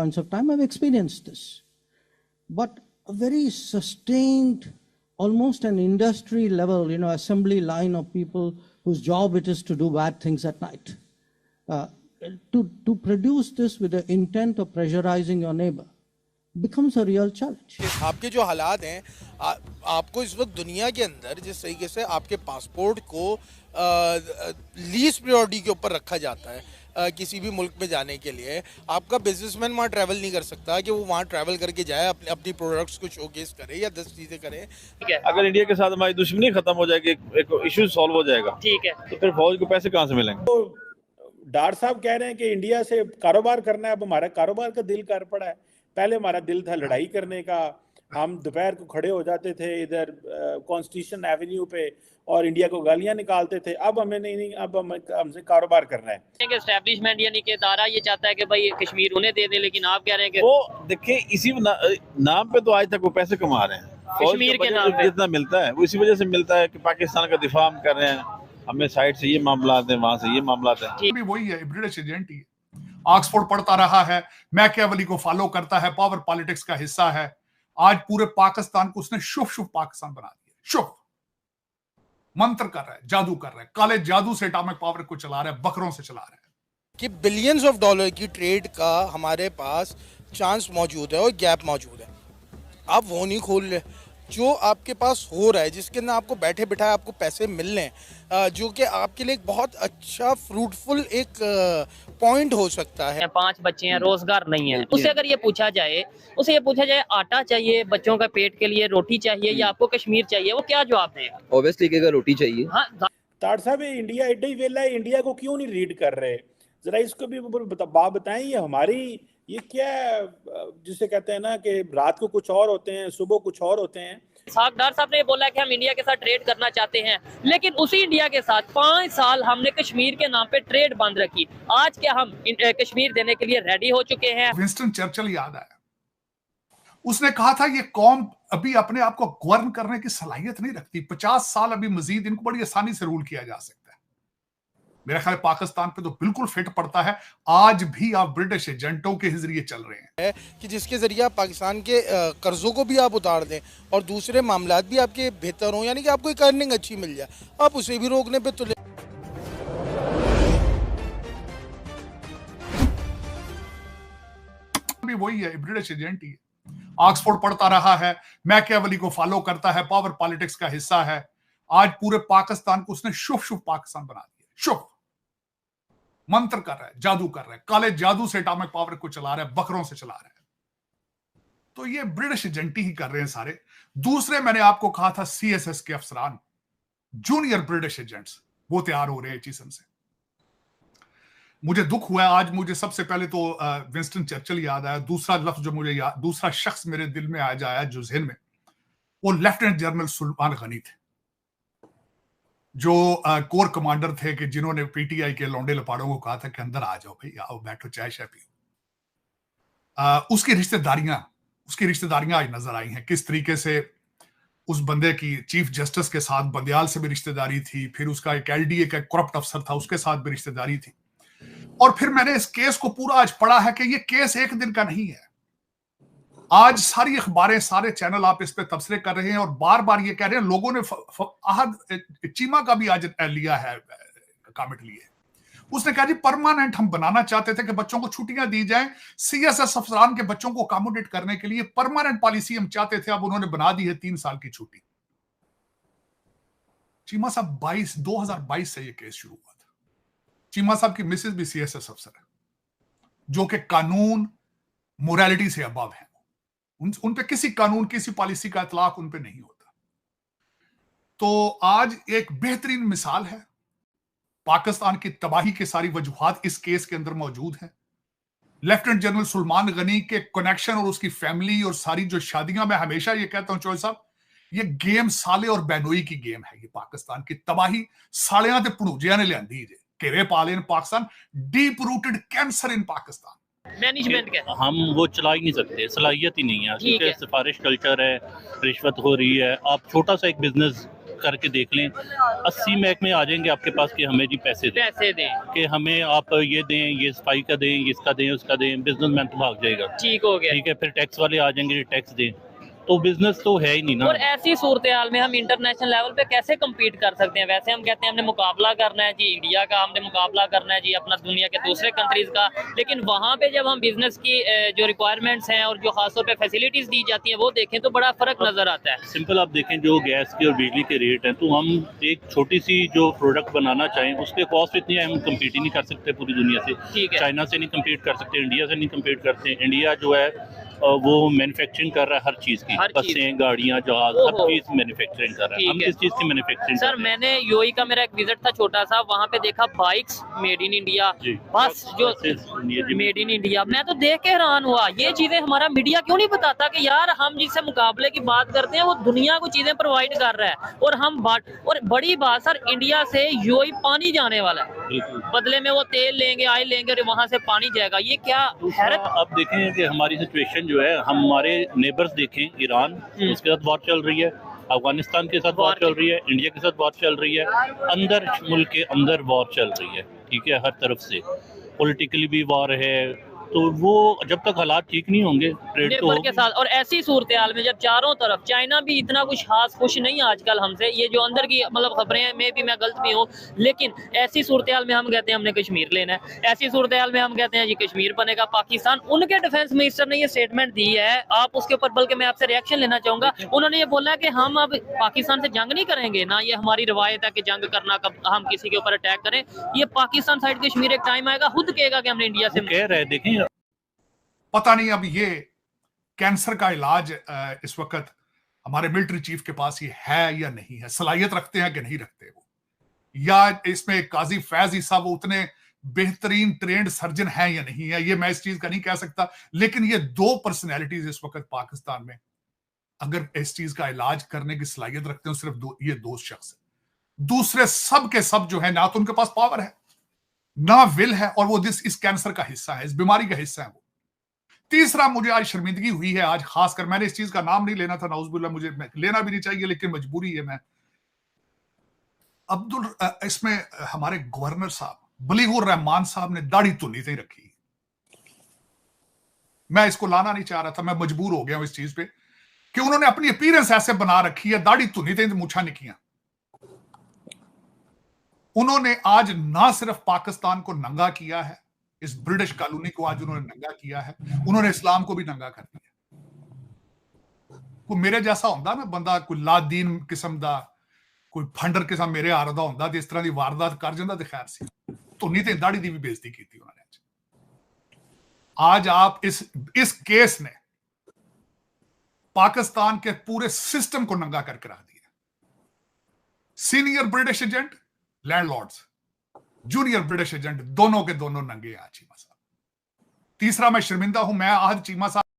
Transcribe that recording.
points of time I've experienced this. But a very sustained, almost an industry level, assembly line of people whose job it is to do bad things at night. To produce this with the intent of pressurizing your neighbor becomes a real challenge. आपके जो हालात हैं, आपको इस वक्त दुनिया के अंदर जिस तरीके से आपके पासपोर्ट को लीस्ट प्रायोरिटी के ऊपर रखा जाता है किसी भी मुल्क में जाने के लिए, आपका बिजनेसमैन वहाँ ट्रैवल नहीं कर सकता कि वो वहाँ ट्रैवल करके जाए, अपनी प्रोडक्ट्स को शोकेस करे या 10 चीज़ें करे। ठीक है, अगर इंडिया के साथ हमारी दुश्मनी खत्म हो जाएगी, एक इशू सॉल्व हो जाएगा, ठीक है, तो फिर फौज को पैसे कहाँ से मिलेंगे? तो डार साहब कह रहे हैं कि इंडिया से कारोबार करना है, अब हमारा कारोबार का दिल कर पड़ा है। पहले हमारा दिल था लड़ाई करने का, हम दोपहर को खड़े हो जाते थे इधर कॉन्स्टिट्यूशन एवेन्यू पे और इंडिया को गालियां निकालते थे। अब हमें नहीं, अब हमसे कारोबार करना है। एस्टैब्लिशमेंट यानी कि दारा ये चाहता है कि भाई कश्मीर उन्हें दे दे, लेकिन आप कह रहे हैं कि वो देखिए इसी नाम पे तो आज तक वो पैसे कमा रहे हैं। कश्मीर के नाम पे जितना मिलता है वो इसी वजह से मिलता है कि पाकिस्तान का दिफा हम कर रहे हैं, हमें साइड से ये मामला आते हैं, वहां से ये मामला आते हैं। भी वही है, ब्रिटिश एजेंट ही ऑक्सफोर्ड पढ़ता रहा है, मैकियावेली को फॉलो करता है, पावर पॉलिटिक्स का हिस्सा है। आज पूरे पाकिस्तान को उसने शुभ पाकिस्तान बना दिया। शुभ मंत्र कर रहा है, जादू कर रहा है, काले जादू से एटॉमिक पावर को चला रहा है, बकरों से चला रहा है। कि बिलियंस ऑफ डॉलर की ट्रेड का हमारे पास चांस मौजूद है और गैप मौजूद है, आप वो नहीं खोल रहे। जो आपके पास हो रहा है, जिसके अंदर आपको बैठे बिठाए आपको पैसे मिल रहे हैं, जो कि आपके लिए एक बहुत अच्छा फ्रूटफुल एक पॉइंट हो सकता है। 5 बच्चे हैं, रोजगार नहीं है, उससे अगर ये पूछा जाए आटा चाहिए बच्चों का पेट के लिए, रोटी चाहिए या आपको कश्मीर चाहिए, वो क्या जवाब देगा? ऑब्वियसली कहेगा रोटी चाहिए। हाँ, ताड़ साहब इंडिया एडा ही वेला है, इंडिया को क्यों नहीं रीड कर रहे? जरा इसको भी बात बताएं। ये हमारी ये क्या जिसे कहते हैं ना कि रात को कुछ और होते हैं, सुबह कुछ और होते हैं। डार साहब ने बोला कि हम इंडिया के साथ ट्रेड करना चाहते हैं, लेकिन उसी इंडिया के साथ 5 साल हमने कश्मीर के नाम पे ट्रेड बंद रखी। आज क्या हम कश्मीर देने के लिए रेडी हो चुके हैं? विंस्टन चर्चिल याद आया, उसने कहा था ये कौम अभी अपने आप को गवर्न करने की सलाहियत नहीं रखती, 50 साल अभी मजीद इनको बड़ी आसानी से रूल किया जा सकता है। मेरा ख्याल पाकिस्तान पे तो बिल्कुल फिट पड़ता है। आज भी आप ब्रिटिश एजेंटों के जरिए चल रहे हैं कि जिसके जरिए आप पाकिस्तान के कर्जों को भी आप उतार दें और दूसरे मामलात भी आपके बेहतर हों, यानी कि आपको एक अर्निंग अच्छी मिल जाए, आप उसे भी रोकने पे तुले। भी वही है, ब्रिटिश एजेंट ही ऑक्सफोर्ड पढ़ता रहा है, मैकियावेली को फॉलो करता है, पावर पॉलिटिक्स का हिस्सा है। आज पूरे पाकिस्तान को उसने शुभ पाकिस्तान बना दिया। शुभ मंत्र कर रहा है, जादू कर रहा है, काले जादू से एटॉमिक पावर को चला रहा है, बकरों से चला रहा है। तो ये ब्रिटिश एजेंटी ही कर रहे हैं सारे। दूसरे मैंने आपको कहा था सीएसएस के अफसरान, जूनियर ब्रिटिश एजेंट्स, वो तैयार हो रहे हैं चीजन से। मुझे दुख हुआ आज, मुझे सबसे पहले तो विंस्टन चर्चिल याद आया। दूसरा लफ्ज जो मुझे दूसरा शख्स मेरे दिल में आ जाया जो ज़हन में, वो लेफ्टिनेंट जनरल सुलेमान गनी थे, जो कोर कमांडर थे कि जिन्होंने पीटीआई के लौंडे लपाड़ों को कहा था कि अंदर आ जाओ भाई, आओ बैठो चाय शाय पियो। उसकी रिश्तेदारियां आज नजर आई हैं, किस तरीके से उस बंदे की चीफ जस्टिस के साथ बंदयाल से भी रिश्तेदारी थी, फिर उसका एक एलडीए का करप्ट अफसर था उसके साथ भी रिश्तेदारी थी। और फिर मैंने इस केस को पूरा आज पढ़ा है कि ये केस एक दिन का नहीं है। आज सारी अखबारें, सारे चैनल आप इस पे तबसरे कर रहे हैं और बार बार ये कह रहे हैं। लोगों ने अहद चीमा का भी आज लिया है, कमेंट लिए। उसने कहा जी परमानेंट हम बनाना चाहते थे कि बच्चों को छुट्टियां दी जाएं, सीएसएस अफसरान के बच्चों को अकोमोडेट करने के लिए परमानेंट पॉलिसी हम चाहते थे, अब उन्होंने बना दी है 3 साल की छुट्टी। चीमा साहब 2022 से ये केस शुरू हुआ था। चीमा साहब की मिसेज भी सीएसएस अफसर है, जो कि कानून मोरालिटी से अबव है। उन पे किसी कानून, किसी पॉलिसी का इतलाक उन पे नहीं होता। तो आज एक बेहतरीन मिसाल है, पाकिस्तान की तबाही की सारी वजूहात इस केस के अंदर मौजूद है। लेफ्टिनेंट जनरल सुलेमान गनी के कनेक्शन और उसकी फैमिली और सारी जो शादियां, मैं हमेशा ये कहता हूं चौधरी साहब, ये गेम साले और बैनोई की गेम है। ये पाकिस्तान की तबाही सालियां ते भड़ूजिया ने लियांदी जे, घेरे पा लेन Pakistan, deep rooted cancer in Pakistan. Management के हम वो चला ही नहीं सकते, सलाहियत ही नहीं है, क्योंकि सिफारिश कल्चर है, रिश्वत हो रही है। आप छोटा सा एक बिजनेस करके देख लें, 80 महकमे आ जाएंगे आपके पास कि हमें जी पैसे दें, कि हमें आप ये दें, ये सफाई का दें, ये इसका दें, उसका दें, बिजनेसमैन तो भाग जाएगा। ठीक हो गया। ठीक है, फिर टैक्स वाले आ जाएंगे, टैक्स दें, तो बिजनेस तो है ही नहीं ना। और ऐसी सूरत हाल में हम इंटरनेशनल लेवल पे कैसे कम्पीट कर सकते हैं? वैसे हम कहते हैं हमने मुकाबला करना है जी इंडिया का, हमने मुकाबला करना है जी अपना दुनिया के दूसरे कंट्रीज का, लेकिन वहाँ पे जब हम बिजनेस की जो रिक्वायरमेंट्स हैं और जो खासतौर पे फैसिलिटीज दी जाती हैं वो देखें तो बड़ा फर्क नजर आता है। सिंपल आप देखें जो गैस के और बिजली के रेट हैं, तो हम एक छोटी सी जो प्रोडक्ट बनाना चाहें उसके कॉस्ट इतनी है, हम कम्पीट ही नहीं कर सकते पूरी दुनिया से। ठीक है। चाइना से नहीं कम्पीट कर सकते, इंडिया से नहीं कम्पीट करते। इंडिया जो है वो मैन्युफैक्चरिंग कर रहा है हर चीज़ की, बसें, गाड़ियाँ, जहाज, हर चीज़ मैन्युफैक्चरिंग कर रहा है। हम किस चीज़ की मैन्युफैक्चरिंग? सर मैंने यूएई का मेरा एक विजिट था छोटा सा, वहाँ पे देखा बाइक्स मेड इन इंडिया, बस जो मेड इन इंडिया, मैं तो देख के हैरान हुआ। ये चीजें हमारा मीडिया क्यों नहीं बताता कि यार हम जिससे मुकाबले की बात करते हैं वो दुनिया को चीजें प्रोवाइड कर रहा है और हम और बड़ी बात सर, इंडिया से यूएई पानी जाने वाला है, बदले में वो तेल लेंगे, ऑयल लेंगे और वहाँ से पानी जाएगा। ये क्या हैरत। आप देखें कि हमारी सिचुएशन जो है, हमारे नेबर्स देखें, ईरान, उसके साथ वॉर चल रही है, अफगानिस्तान के साथ वॉर चल रही है, इंडिया के साथ वॉर चल रही है, अंदर मुल्क के अंदर वॉर चल रही है। ठीक है, हर तरफ से पॉलिटिकली भी वॉर है, तो वो जब तक हालात ठीक नहीं होंगे ट्रेड तो के साथ। और ऐसी सूरत हाल में जब चारों तरफ, चाइना भी इतना कुछ खास खुश नहीं आजकल हमसे, ये जो अंदर की मतलब खबरें हैं, मैं गलत भी हूँ, लेकिन ऐसी सूरत हाल में हम कहते हैं हमने कश्मीर लेना है, ऐसी सूरत हाल में हम कहते हैं जी कश्मीर बनेगा पाकिस्तान। उनके डिफेंस मिनिस्टर ने ये स्टेटमेंट दी है, आप उसके ऊपर बल्कि मैं आपसे रिएक्शन लेना चाहूंगा। उन्होंने ये बोला कि हम अब पाकिस्तान से जंग नहीं करेंगे, ना ये हमारी रवायत है कि जंग करना, कब हम किसी के ऊपर अटैक करें। ये पाकिस्तान साइड कश्मीर एक टाइम आएगा खुद कहेगा कि हमने इंडिया से कह रहे हैं। देखें, पता नहीं अब ये कैंसर का इलाज इस वक्त हमारे मिलिट्री चीफ के पास ये है या नहीं है, सलाहियत रखते हैं कि नहीं रखते वो, या इसमें काजी फैज साहब वो उतने बेहतरीन ट्रेंड सर्जन हैं या नहीं है, ये मैं इस चीज का नहीं कह सकता। लेकिन ये दो पर्सनैलिटीज इस वक्त पाकिस्तान में अगर इस चीज का इलाज करने की सलाहियत रखते हैं, सिर्फ ये दो शख्स है। दूसरे सब के सब जो है, ना तो उनके पास पावर है ना विल है, और वो इस कैंसर का हिस्सा है, इस बीमारी का हिस्सा है वो। तीसरा, मुझे आज शर्मिंदगी हुई है, आज खासकर मैंने इस चीज का नाम नहीं लेना था, नाउजुबिल्लाह, मुझे लेना भी नहीं चाहिए, लेकिन मजबूरी है। मैं इसमें हमारे गवर्नर साहब बलीगुर रहमान साहब ने दाढ़ी तो नहीं रखी। मैं इसको लाना नहीं चाह रहा था, मैं मजबूर हो गया हूं इस चीज पे कि उन्होंने अपनी अपीयरेंस ऐसे बना रखी है, दाढ़ी तो नहीं मुछा नहीं किया। उन्होंने आज ना सिर्फ पाकिस्तान को नंगा किया है, इस ब्रिटिश कॉलोनी को आज उन्होंने नंगा किया है, उन्होंने इस्लाम को भी नंगा कर दिया। कोई मेरे जैसा होंदा ना बंदा, कोई लादीन किस्म दा, कोई फंडर किस्म मेरे आ रहा होंदा, इस तरह की वारदात कर जाता तो खैर सी, तो नहीं तो दाढ़ी की भी बेइज्जती की थी उन्होंने। आज आप इस केस ने पाकिस्तान के पूरे सिस्टम को नंगा करके रख दिया। Senior British agent, landlords, junior British agent, दोनों के दोनों नंगे हैं चीमा साहब। तीसरा, मैं शर्मिंदा हूं, मैं आज चीमा साहब